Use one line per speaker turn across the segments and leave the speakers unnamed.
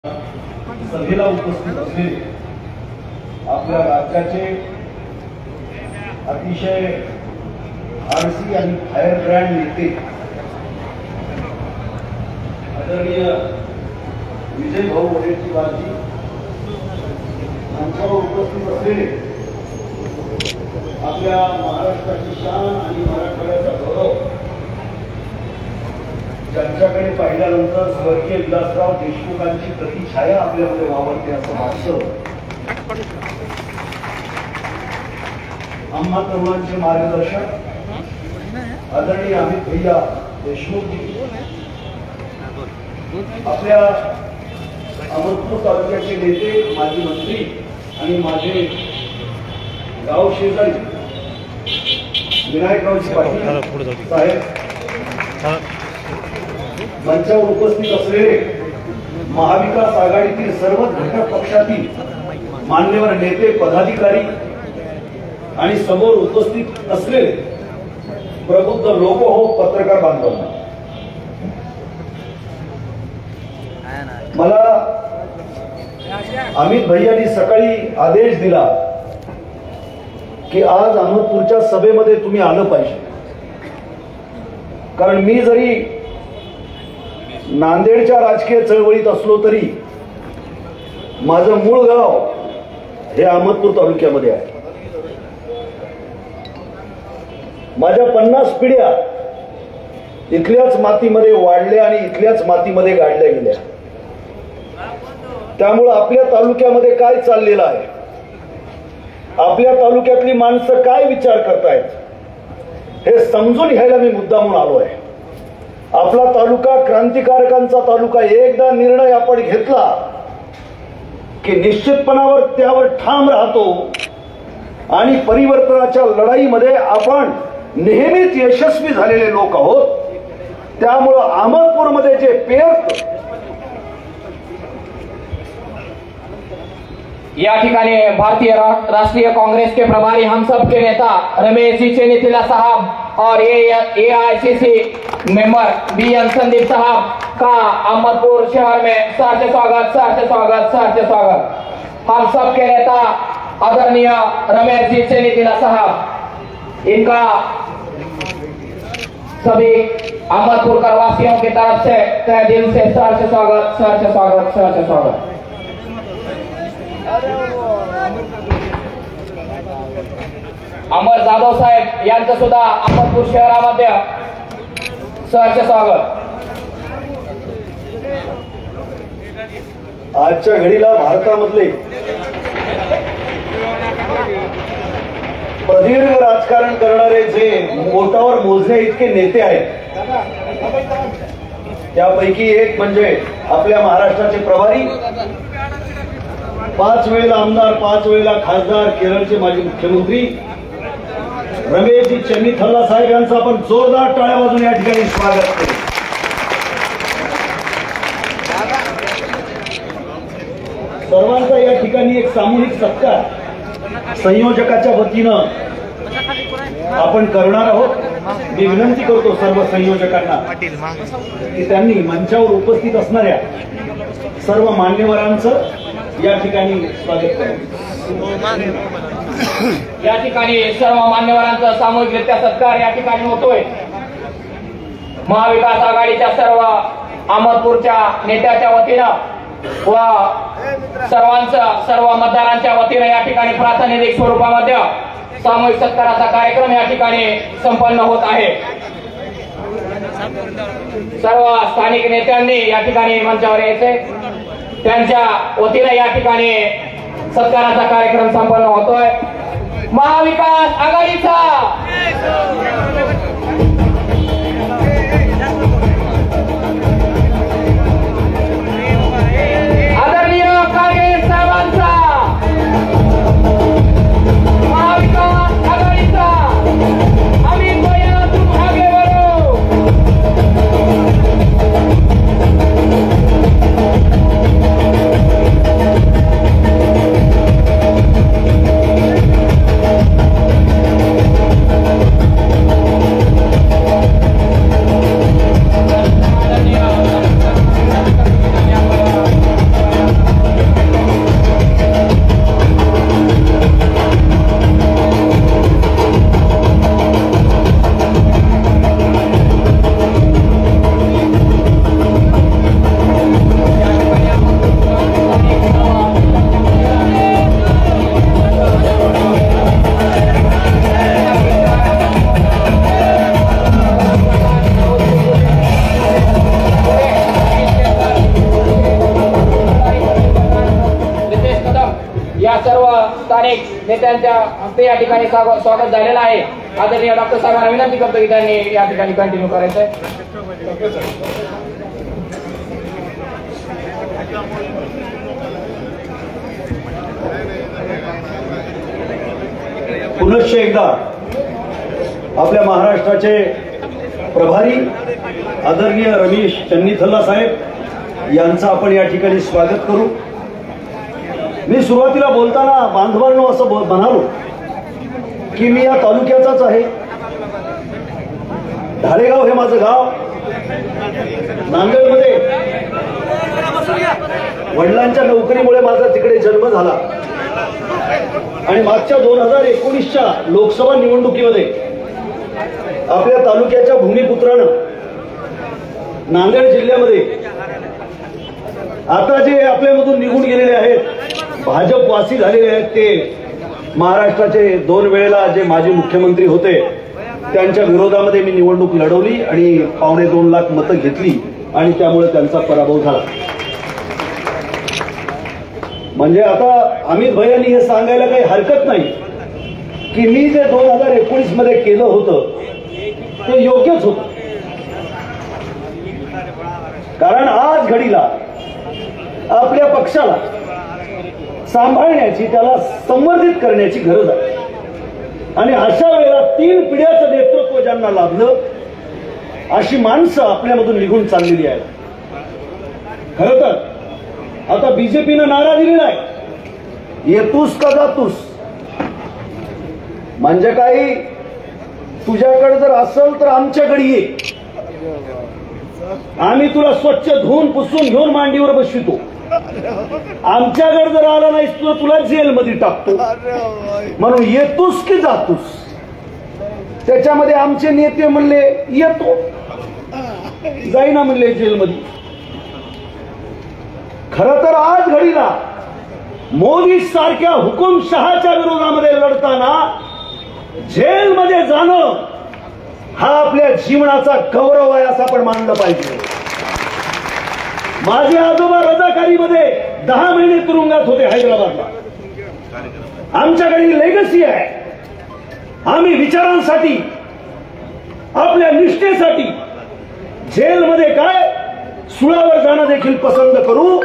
सभेला उपस्थित असलेले आपल्या राज्याचे अतिशय आरसी आणि फायर ब्रँड नेते आदरणीय विजय भाऊ वडेट्टीवारजी यांच्यावर उपस्थित असलेले आपल्या महाराष्ट्राची शान आणि मराठवाड्याचा गौरव ज्यांच्याकडे पाहिल्यानंतर स्वर्गीय विलासराव देशमुखांची प्रतिछाया आपल्यामध्ये वावरते असं वाटतं. आम्हा तरुणांचे मार्गदर्शक आदरणीय अमित भैया देशमुखजी, आपल्या अहमदपूर तालुक्याचे नेते, माजी मंत्री आणि माझे गाव शेजारी विनायकरावजी पाटील साहेब, मंचावर उपस्थित असलेले महाविकास आघाडीतील सर्व घटक पक्षातील मान्यवर नेते, पदाधिकारी आणि समोर उपस्थित असलेले प्रबुद्ध लोक हो, पत्रकार बांधवांना, मला अमित भैयांनी सकाळी आदेश दिला की आज अहमदपूरच्या सभेमध्ये तुम्ही आलं पाहिजे. कारण मी जरी नांदेडच्या राजकीय चळवळीत असलो तरी माझं मूळ गाव हे अहमदपूर तालुक्यामध्ये आहे. माझ्या 50 पिढ्या इथल्याच मातीमध्ये वाढल्या आणि इथल्याच मातीमध्ये गाडल्या गेल्या. त्यामुळं आपल्या तालुक्यामध्ये काय चाललेलं आहे, आपल्या तालुक्यातली माणसं काय विचार करतायत हे समजून घ्यायला मी मुद्दामून आलो आहे. आपला तालुका क्रांतिकारकांचा तालुका. एकदा निर्णय आपण घेतला की निश्चितपणावर त्यावर ठाम राहतो आणि परिवर्तनाच्या लढाईमध्ये आपण नेहमीच यशस्वी झालेले लोक आहोत. त्यामुळं अहमदपूरमध्ये जे पेरत,
या ठिकाणी भारतीय राष्ट्रीय कांग्रेस के प्रभारी हम सब के नेता रमेश जी चेनीथिला साहब और AICC मेंबर BN संदीप साहब का अहमदपुर शहर में सहर्ष स्वागत, सहर्ष स्वागत, सहर्ष स्वागत. हम सब के नेता आदरणीय रमेश जी चेनीथिला साहब, इनका सभी अहमदपुर वासियों की तरफ से तहे दिल से सहर्ष स्वागत, सहर्ष स्वागत, सहर्ष स्वागत. अमर जाधव साहेब यांचं सुद्धा अहमदपूर शहरामध्ये सहर्ष स्वागत.
आजच्या घडीला भारतामधले प्रदीर्घ राजकारण करणारे जे बोटावर मोजणे इतके नेते आहेत, त्यापैकी एक म्हणजे आपल्या महाराष्ट्राचे प्रभारी, 5 वेळेला आमदार, 5 वेळेला खासदार, केरळचे माजी मुख्यमंत्री रमेशजी चेन्नीथल्ला साहेब यांचं आपण जोरदार टाळ्या वाजवून या ठिकाणी स्वागत करू. सर्वांचा या ठिकाणी एक सामूहिक सत्कार संयोजकाच्या वतीनं आपण करणार आहोत. मी विनंती करतो सर्व संयोजकांना की त्यांनी मंचावर उपस्थित असणाऱ्या सर्व मान्यवरांचं या ठिकाणी स्वागत करावं.
या ठिकाणी सर्व मान्यवरांचा सामूहिकरित्या सत्कार या ठिकाणी होतोय. महाविकास आघाडीच्या सर्व अहमदपूरच्या नेत्याच्या वतीनं व सर्व मतदारांच्या वतीनं या ठिकाणी प्रातिनिधिक स्वरूपामध्ये सामूहिक सत्काराचा कार्यक्रम या ठिकाणी संपन्न होत आहे. सर्व स्थानिक नेत्यांनी या ठिकाणी मंचावर यायचे, त्यांच्या वतीने या ठिकाणी सत्काराचा कार्यक्रम संपन्न होतोय. महाविकास आघाडीचा आदरणीय काँग्रेस साहेबांचा, महाविकास आघाडीचा अमित भैया तुम आगे बढ़ो. स्थानिक नेत्यांच्या हस्ते या ठिकाणी स्वागत झालेलं आहे. आदरणीय डॉक्टर साहेबांना विनंती करतो की त्यांनी या ठिकाणी कंटिन्यू करायचंय.
पुनश्च एकदा आपल्या महाराष्ट्राचे प्रभारी आदरणीय रमेश चन्नीथल्ला साहेब यांचं आपण या ठिकाणी स्वागत करू. मी सुरुवातीला बोलताना बांधवांनो असं म्हणालो की मी या तालुक्याचाच आहे. धारेगाव हे माझं गाव. नांदेडमध्ये वडिलांच्या नोकरीमुळे माझा तिकडे जन्म झाला आणि मागच्या 2019च्या लोकसभा निवडणुकीमध्ये आपल्या तालुक्याच्या भूमिपुत्रानं नांदेड जिल्ह्यामध्ये आता जे आपल्यामधून निघून गेलेले आहेत, भाजपवासी झालेले आहेत, ते महाराष्ट्राचे 2 वेळेला जे माजी मुख्यमंत्री होते त्यांच्या विरोधामध्ये मी निवडणूक लढवली आणि 2.25 लाख मतं घेतली आणि त्यामुळे त्यांचा पराभव झाला. म्हणजे आता अमित भैयांनी हे सांगायला काही हरकत नाही की मी जे 2019 मध्ये केलं होतं ते योग्यच होतं. कारण आज घडीला आपल्या पक्षाला सांभाळण्याची, त्याला संवर्धित करण्याची गरज आहे आणि अशा वेळेला 3 पिढ्याचं नेतृत्व ज्यांना लाभलं अशी माणसं आपल्यामधून निघून चाललेली आहेत. खरं तर आता बीजेपीनं नारा दिलेला आहे, येतूस का जातूस. म्हणजे काही तुझ्याकडे जर असेल तर आमच्याकडे ये, आम्ही तुला स्वच्छ धुवून पुसून घेऊन मांडीवर बसवितो. आमच्याकडे जर आला नाहीस तुला तुला जेलमध्ये टाकतो. म्हणून येतोस की जातोस. त्याच्यामध्ये आमचे नेते म्हणले येतो, जाईना म्हणले जेलमध्ये. खरं तर आज घडीला मोदी सारख्या हुकुमशहाच्या विरोधामध्ये लढताना जेलमध्ये जाणं हा आपल्या जीवनाचा गौरव आहे असं आपण मानलं पाहिजे. माझे आजोबा रजाकारीमध्ये 10 महिने तुरुंगात होते हैदराबादला. आमच्याकडे लेगसी आहे. आम्ही विचारांसाठी, आपल्या निष्ठेसाठी जेलमध्ये काय सुळावर जाणं देखील पसंत करू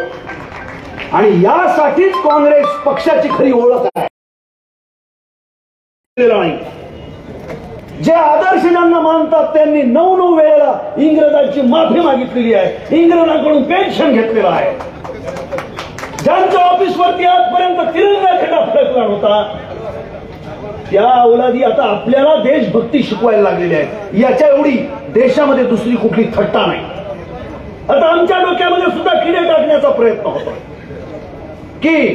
आणि यासाठीच काँग्रेस पक्षाची खरी ओळख आहे. जे आदर्श ज्यांना मानतात त्यांनी 9 वेळेला इंग्रजांची माफी मागितलेली आहे, इंग्रजांकडून पेन्शन घेतलेलं आहे. ज्यांच्या ऑफिसवरती आजपर्यंत तिरंगा झेंडा फडकला होता त्या औलादी आता आपल्याला देशभक्ती शिकवायला लागलेली आहे. याच्या एवढी देशामध्ये दुसरी कुठली थट्टा नाही. आता आमच्या डोक्यामध्ये सुद्धा किडे टाकण्याचा प्रयत्न होतो की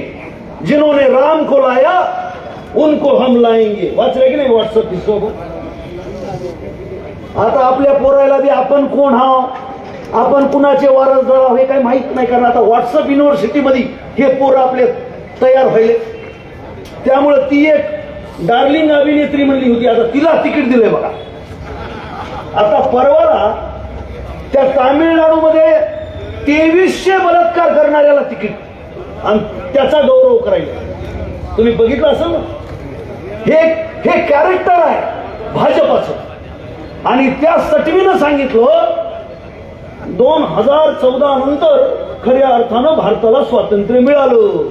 जिन्होंने राम को लाया उनको हम लाएंगे. वाचले की नाही व्हॉट्सअप सोबत. आता आपल्या पोरायला बी आपण कोण आहोत, आपण कुणाचे वारसदार आहोत हे काही माहित नाही. कारण आता व्हॉट्सअप युनिव्हर्सिटीमध्ये हे पोरं आपले तयार व्हायले. त्यामुळे ती एक डार्लिंग अभिनेत्री म्हणली होती, आता तिला तिकीट दिलंय बघा. आता परवाला त्या तामिळनाडूमध्ये 2300 बलात्कार करणाऱ्याला तिकीट आणि त्याचा गौरव करायला. तुम्ही बघितलं असेल ना. हे कॅरेक्टर आहे भाजपाचं. आणि त्या सटवीनं सांगितलं 2014 नंतर खऱ्या अर्थानं भारताला स्वातंत्र्य मिळालं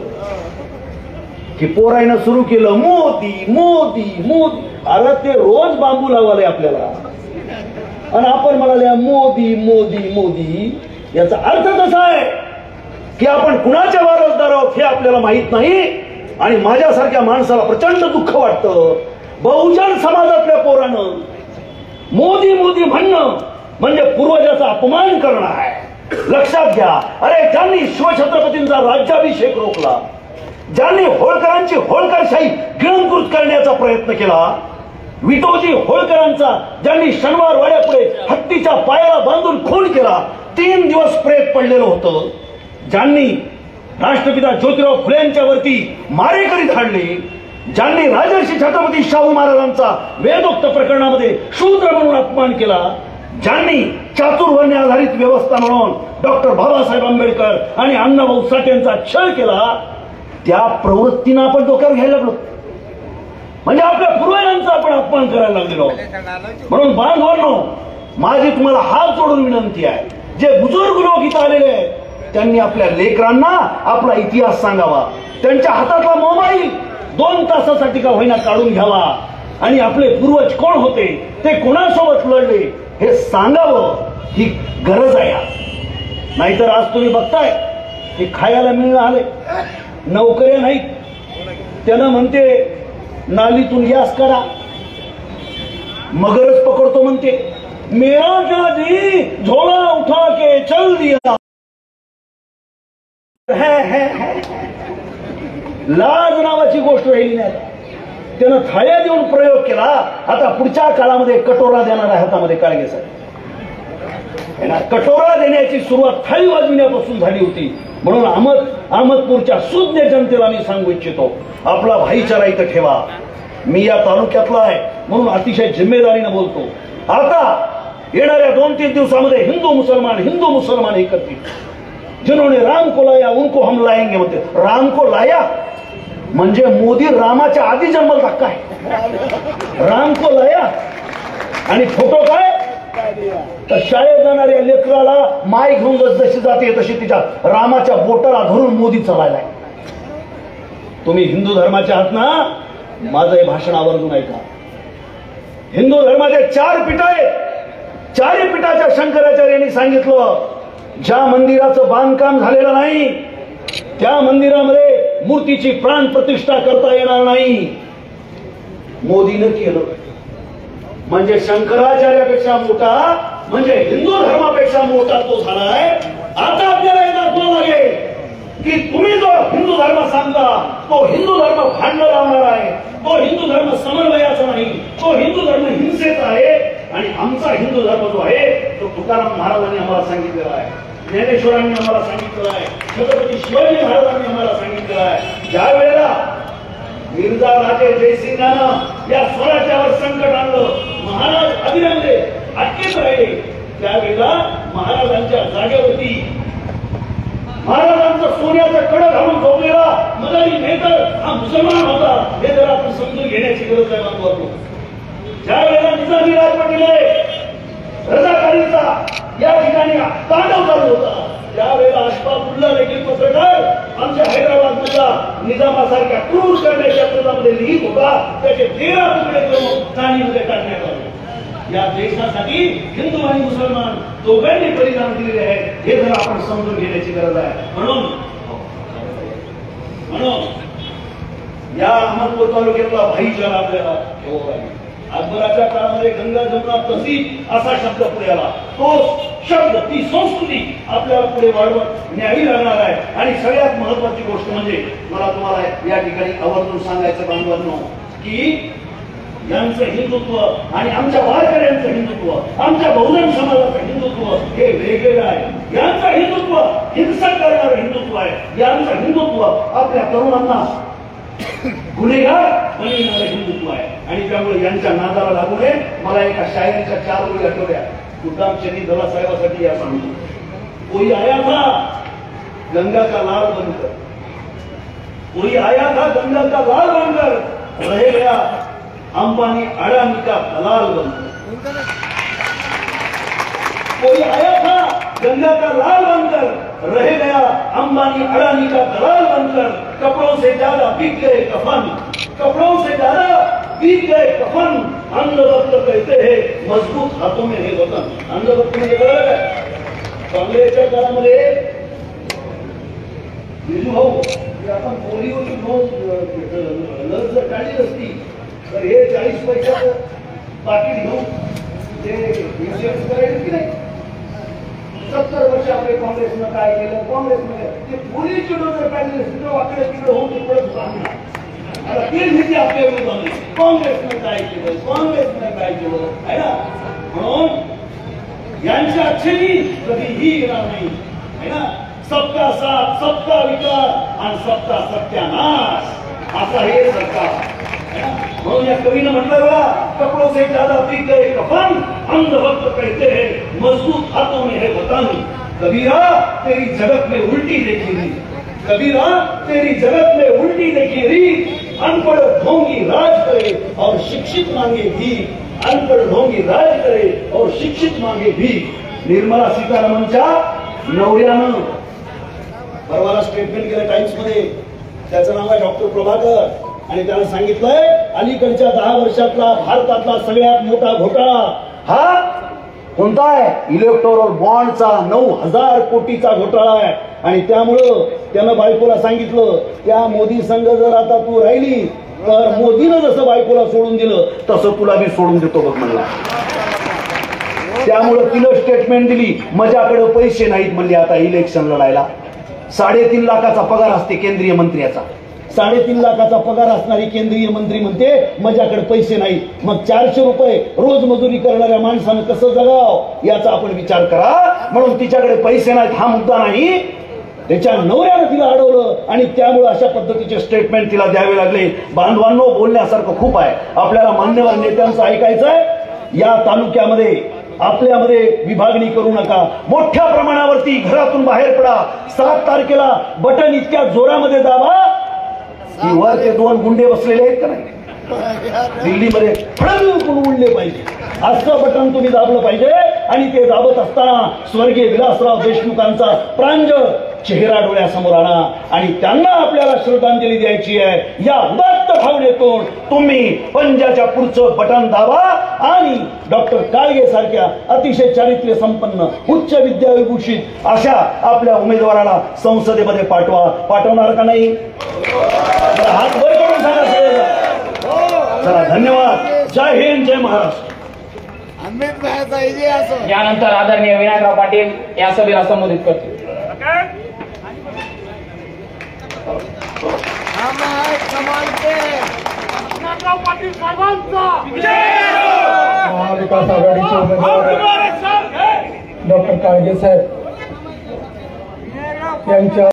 की पोरायनं सुरू केलं मोदी मोदी मोदी. अरे ते रोज बांबू लावाले आपल्याला आणि आपण म्हणाले मोदी मोदी मोदी. याचा अर्थ कसा आहे की आपण कुणाच्या वारसदार आहोत हे आपल्याला माहित नाही. आणि माझ्यासारख्या माणसाला प्रचंड दुःख वाटतं. बहुजन समाजातल्या पोरानं मोदी मोदी म्हणणं म्हणजे पूर्वजाचा अपमान करणं आहे. लक्षात घ्या. अरे ज्यांनी शिवछत्रपतींचा राज्याभिषेक रोखला, ज्यांनी होळकरांची होळकरशाही गिळंकृत करण्याचा प्रयत्न केला, विटोजी होळकरांचा ज्यांनी शनिवार वाड्यापुढे हत्तीच्या पायाला बांधून खून केला, 3 दिवस प्रेत पडलेलं होतं, ज्यांनी राष्ट्रपिता ज्योतिराव फुलेंच्या वरती मारेकरी धाडले, ज्यांनी राजर्षी छत्रपती शाहू महाराजांचा वेदोक्त प्रकरणामध्ये शूद्र म्हणून अपमान केला, ज्यांनी चातुर्वर्ण्य आधारित व्यवस्था म्हणून डॉक्टर बाबासाहेब आंबेडकर आणि अण्णाभाऊ साठे यांचा छळ केला, त्या प्रवृत्तीनं आपण डोक्यावर घ्यायला लागलो, म्हणजे आपल्या पूर्वजांचा आपण अपमान करायला लागलेलो. म्हणून बांधवांनो, माझी तुम्हाला हात जोडून विनंती आहे, जे बुजुर्ग लोक इथं आलेले आहेत त्यांनी आपल्या लेकरांना आपला इतिहास सांगावा. त्यांच्या हातातला मोबाईल 2 तासासाठी का होईना काढून घ्यावा आणि आपले पूर्वज कोण होते, ते कोणासोबत लढले हे सांगावं, ही गरज आहे. नाहीतर आज तुम्ही बघताय की खायला मिळणं आले, नोकऱ्या नाहीत, त्यानं म्हणते नालीतून यास करा, मगरच पकडतो म्हणते, मेरा जादी झोला उठा के चल दिया. लाज नावाची गोष्ट राहिली नाही. त्यानं थाळ्या देऊन प्रयोग केला. आता पुढच्या काळामध्ये कटोरा देणार आहे हातामध्ये काळगेसाठी. कटोरा देण्याची सुरुवात थाळी वाजविण्यापासून झाली होती. म्हणून अहमदपूरच्या सुज्ञ जनतेला मी सांगू इच्छितो, आपला भाईचारा इथं ठेवा. मी या तालुक्यातला आहे म्हणून अतिशय जिम्मेदारीने बोलतो. आता येणाऱ्या 2-3 दिवसामध्ये हिंदू मुसलमान हे करतील. जिन्होंने राम को लाया उनको हम लाएंगे म्हणते. राम को लाया म्हणजे मोदी रामाच्या आधी जन्मला धक्का आहे. राम को लाया आणि फोटो काय, तर शाळेत जाणाऱ्या लेकराला माय घेऊन जशी जाते तशी तिच्या रामाच्या बोटाला धरून मोदी चालायला. तुम्ही हिंदू धर्माचे आहात ना, माझं हे भाषण आवर्जून ऐका. हिंदू धर्माचे 4 पीठ आहेत. 4 पीठाच्या शंकराचार्यांनी सांगितलं, ज्या मंदिराचं बांधकाम झालेलं नाही त्या मंदिरामध्ये मूर्तीची प्राण प्रतिष्ठा करता येणार नाही. मोदीनं केलं म्हणजे शंकराचार्यापेक्षा मोठा, म्हणजे हिंदू धर्मापेक्षा मोठा तो झालाय. आता आपल्याला हे दाखवावं लागेल की तुम्ही जो हिंदू धर्म सांगता तो हिंदू धर्म भांडण लावणार आहे, तो हिंदू धर्म समन्वयाचा नाही, तो हिंदू धर्म हिंसेचा आहे. आणि आमचा हिंदू धर्म जो आहे तो तुकाराम महाराजांनी आम्हाला सांगितलेला आहे, ज्ञानेश्वरांनी आम्हाला सांगितलेलं आहे, छत्रपती शिवाजी महाराजांनी आम्हाला सांगितलेलं आहे. ज्या वेळेला मिर्झा राजे जयसिंगानं या स्वराज्यावर संकट आणलं, महाराज अभिनंदे अटकेत राहिले, त्यावेळेला महाराजांच्या जागेवरती महाराजांचं सोन्याचं कडं घालून झोपलेला मदारी मेहतर हा मुसलमान होता. हे जर आपण समजून घेण्याची गरज आहे. बांधवांनो, ज्या वेळेला निजामी राजवटीने रजाकारीचा या ठिकाणी तांडव चालू होता, त्यावेळेला अशफाकुल्ला देखील पत्रकार आमच्या हैदराबाद मधला निजामासारख्या क्रूर करण्याच्या प्रयत्नामध्ये लिहित होता. त्याचे 13 तुकडे करून चाळणीमध्ये टाकण्यात आले. या देशासाठी हिंदू आणि मुसलमान दोघांनी बलिदान दिलेले आहे, हे जर आपण समजून घेण्याची गरज आहे. म्हणून या अहमदपूर तालुक्यातला भाईचारा आपल्याला ठेवावा लागेल. अकबराच्या काळामध्ये गंगा जमुना तहसील असा शब्द पुढे आला. तो शब्द, ती संस्कृती आपल्याला पुढे वाढवत न्यावी लागणार आहे. आणि सगळ्यात महत्वाची गोष्ट म्हणजे मला तुम्हाला या ठिकाणी आवर्जून सांगायचं बांधवांनो, की यांचं हिंदुत्व आणि आमच्या वारकऱ्यांचं हिंदुत्व, आमच्या बहुजन समाजाचं हिंदुत्व हे वेगवेगळं आहे. यांचं हिंदुत्व हिंसा करणारं हिंदुत्व आहे. यांचं हिंदुत्व आपल्या तरुणांना गुन्हेगार बनविणारं हिंदुत्व आहे. आणि त्यामुळे यांच्या नादाला लागू नये. मला एका शायरीच्या 4 ओळी आठवल्या. गुलाम शनी दला साहेबासाठी या सांगतो. कोई आया था गंगा का लाल बनकर, कोई आया था गंगा का लाल बनकर, रह गया अंबानी अडानी का दलाल बनकर. कोई आया था गंगा का लाल बनकर, रह गया अंबानी अडानी का दलाल बनकर. कपड़ों से ज्यादा बिक गए कफन, कपड़ों से ज्यादा बिक गए कफन. अंधभक्त कहते हैं मजबूत हाथों में है वतन. अंधभक्त म्हणजे कळलं काय? काँग्रेसच्या काळामध्ये विजू भाऊ, आपण पोलिओची लस जर काढली असती तर हे 40 पैशाचं पाकिट घेऊन ते इन्शुरन्स करायचं की नाही. 70 वर्ष आपले काँग्रेसनं काय केलं, काँग्रेसमध्ये ते पोलिओची डोस जर काढली असती तर वाकडे तिकडे होऊन ते पडत होता. आता ती भीती आपल्या विरोधाने काँग्रेसनं काय केलं, काँग्रेसनं काय केलं आहे ना. म्हणून यांच्या अक्षरी कधीही येणार नाही आहे ना. सबका साथ, सबका विकास आणि सबका सत्यानाश असा हे सरकार. म्हणून या कवीनं म्हटलं बघा, कपड़ों से ज्यादा बिक गए कफन, अंधभक्त कहते हैं मजबूत हाथों में है वतन. कबीरा तेरी जगत में उल्टी देखी नहीं, कबीरा तेरी जगत में उल्टी देखी रीत, अनपढ़ ढोंगी राज करे और शिक्षित मांगे भी, अनपढ़ ढोंगी राज करे और शिक्षित मांगे भी. निर्मला सीतारामनच्या नवऱ्यानं परवाला स्टेटमेंट केलं टाइम्स मध्ये. त्याचं नाव आहे डॉक्टर प्रभाकर आणि त्यानं सांगितलंय अलीकडच्या 10 वर्षातला भारतातला सगळ्यात मोठा घोटाळा हा कोणता आहे? इलेक्टोरल बॉन्डचा 9,000 कोटीचा घोटाळा आहे. आणि त्यामुळं त्यानं बायकोला सांगितलं त्या मोदी संघ जर आता तू राहिली तर मोदीनं जसं बायकोला सोडून दिलं तसं तुला मी सोडून देतो बघ म्हणला. त्यामुळं तिनं स्टेटमेंट दिली माझ्याकडे पैसे नाहीत म्हणले आता इलेक्शन लढायला. 3.5 लाखाचा पगार असते केंद्रीय मंत्र्याचा. 3.5 लाखाचा पगार असणारी केंद्रीय मंत्री म्हणते माझ्याकडे पैसे नाही. मग 400 रुपये रोज मजुरी करणाऱ्या माणसानं कसं जगाव याचा आपण विचार करा. म्हणून तिच्याकडे पैसे नाहीत हा मुद्दा नाही, त्याच्या नवऱ्यानं तिला अडवलं आणि त्यामुळे अशा पद्धतीचे स्टेटमेंट तिला द्यावे लागले. बांधवांनो बोलण्यासारखं खूप आहे, आपल्याला मान्यवर नेत्यांचं ऐकायचंय. या तालुक्यामध्ये आपल्यामध्ये विभागणी करू नका. मोठ्या प्रमाणावरती घरातून बाहेर पडा. 7 तारखेला बटन इतक्या जोरामध्ये दाबा की वर ते 2 गुंडे बसलेले आहेत का नाही दिल्लीमध्ये फडकून उडले पाहिजे. असं बटन तुम्ही दाबलं पाहिजे. आणि ते दाबत असताना स्वर्गीय विलासराव देशमुखांचा प्रांजळ चेहरा डोळ्यासमोर आणा आणि त्यांना आपल्याला श्रद्धांजली द्यायची आहे. या उदात्त भावनेतून तुम्ही पंजाच्या पुढचं बटन दाबा आणि डॉक्टर काळगे सारख्या अतिशय चारित्र्य संपन्न उच्च विद्याविभूषित अशा आपल्या उमेदवाराला संसदेमध्ये पाठवा. पाठवणार का नाही? हात वर करून सांगा सगळेजण. चला धन्यवाद. जय हिंद जय महाराष्ट्र.
यानंतर आदरणीय विनायकराव पाटील या सभेला संबोधित करतील.
महाविकास आघाडीचे उमेदवार डॉक्टर काळगे साहेब यांच्या